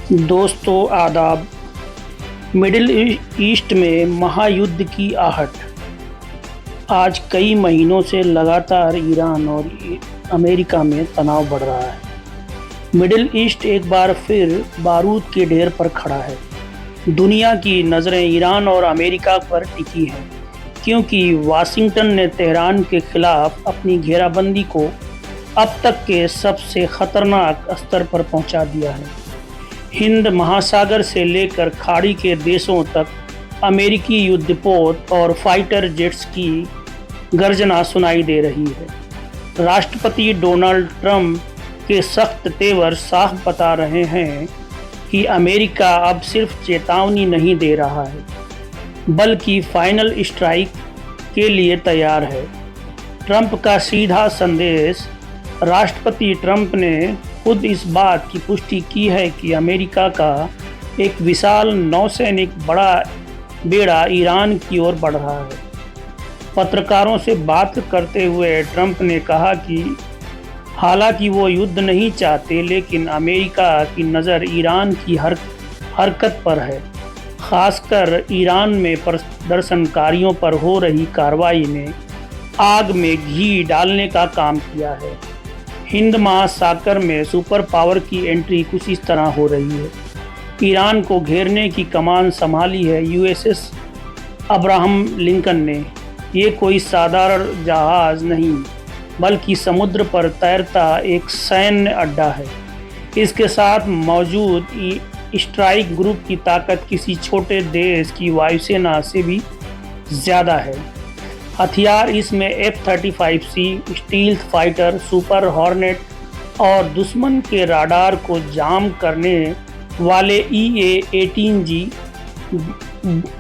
दोस्तों आदाब। Middle east में महायुद्ध की आहट। आज कई महीनों से लगातार ईरान और अमेरिका में तनाव बढ़ रहा है। मिडिल ईस्ट एक बार फिर बारूद के ढेर पर खड़ा है। दुनिया की नज़रें ईरान और अमेरिका पर टिकी हैं, क्योंकि वाशिंगटन ने तेहरान के खिलाफ अपनी घेराबंदी को अब तक के सबसे खतरनाक स्तर पर पहुंचा दिया है। हिंद महासागर से लेकर खाड़ी के देशों तक अमेरिकी युद्धपोत और फाइटर जेट्स की गर्जना सुनाई दे रही है। राष्ट्रपति डोनाल्ड ट्रंप के सख्त तेवर साफ बता रहे हैं कि अमेरिका अब सिर्फ चेतावनी नहीं दे रहा है, बल्कि फाइनल स्ट्राइक के लिए तैयार है। ट्रंप का सीधा संदेश। राष्ट्रपति ट्रंप ने खुद इस बात की पुष्टि की है कि अमेरिका का एक विशाल नौसैनिक बड़ा बेड़ा ईरान की ओर बढ़ रहा है। पत्रकारों से बात करते हुए ट्रंप ने कहा कि हालांकि वो युद्ध नहीं चाहते, लेकिन अमेरिका की नज़र ईरान की हरकत पर है। खासकर ईरान में प्रदर्शनकारियों पर हो रही कार्रवाई ने आग में घी डालने का काम किया है। हिंद महासागर में सुपर पावर की एंट्री कुछ इस तरह हो रही है। ईरान को घेरने की कमान संभाली है यूएसएस अब्राहम लिंकन ने। ये कोई साधारण जहाज़ नहीं, बल्कि समुद्र पर तैरता एक सैन्य अड्डा है। इसके साथ मौजूद स्ट्राइक ग्रुप की ताकत किसी छोटे देश की वायुसेना से भी ज़्यादा है। हथियार इसमें F-35C stealth fighter, super hornet और दुश्मन के राडार को जाम करने वाले EA-18G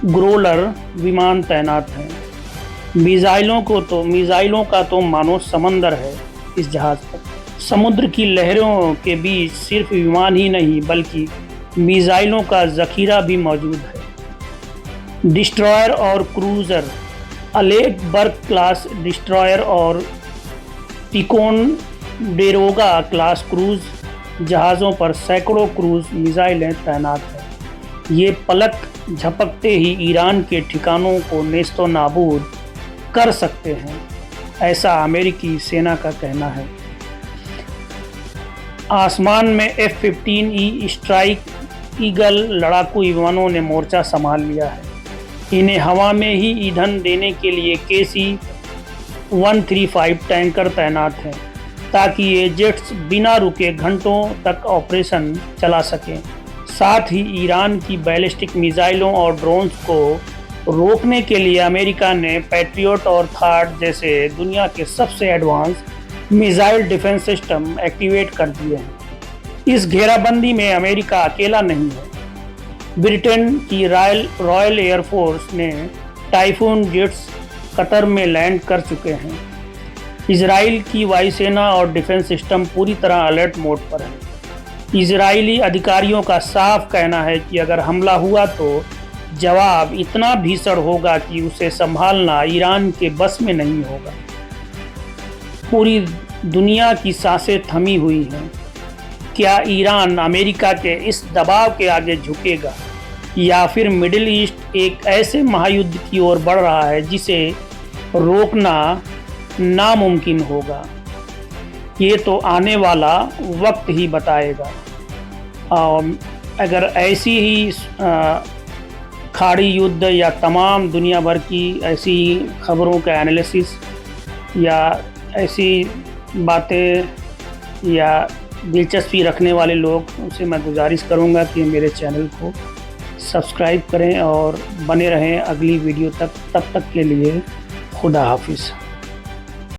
ग्रोलर विमान तैनात हैं। मिसाइलों का तो मानो समंदर है इस जहाज़ पर। समुद्र की लहरों के बीच सिर्फ विमान ही नहीं, बल्कि मिसाइलों का ज़खीरा भी मौजूद है। डिस्ट्रॉयर और क्रूज़र। अलेक बर्ग क्लास डिस्ट्रॉयर और टिकोनडेरोगा क्लास क्रूज़ जहाज़ों पर सैकड़ों क्रूज़ मिसाइलें तैनात हैं। ये पलक झपकते ही ईरान के ठिकानों को नेस्तो नाबूद कर सकते हैं, ऐसा अमेरिकी सेना का कहना है। आसमान में F-15E स्ट्राइक ईगल लड़ाकू विमानों ने मोर्चा संभाल लिया है। इन्हें हवा में ही ईंधन देने के लिए KC-135 टैंकर तैनात हैं, ताकि ये जेट्स बिना रुके घंटों तक ऑपरेशन चला सकें। साथ ही ईरान की बैलिस्टिक मिसाइलों और ड्रोन्स को रोकने के लिए अमेरिका ने पैट्रियट और थार्ड जैसे दुनिया के सबसे advance missile defence system activate कर दिए हैं। इस घेराबंदी में अमेरिका अकेला नहीं है। ब्रिटेन की रॉयल एयरफोर्स ने टाइफून जेट्स कतर में लैंड कर चुके हैं। इजराइल की वायुसेना और डिफेंस सिस्टम पूरी तरह अलर्ट मोड पर है। इजरायली अधिकारियों का साफ कहना है कि अगर हमला हुआ तो जवाब इतना भीषण होगा कि उसे संभालना ईरान के बस में नहीं होगा। पूरी दुनिया की सांसें थमी हुई हैं। क्या ईरान अमेरिका के इस दबाव के आगे झुकेगा, या फिर मिडिल ईस्ट एक ऐसे महायुद्ध की ओर बढ़ रहा है जिसे रोकना नामुमकिन होगा? ये तो आने वाला वक्त ही बताएगा। अगर ऐसी ही खाड़ी युद्ध या तमाम दुनिया भर की ऐसी खबरों का एनालिसिस या ऐसी बातें या दिलचस्पी रखने वाले लोग, उनसे मैं गुजारिश करूंगा कि मेरे चैनल को सब्सक्राइब करें और बने रहें अगली वीडियो तक। तब तक के लिए खुदा हाफिज़।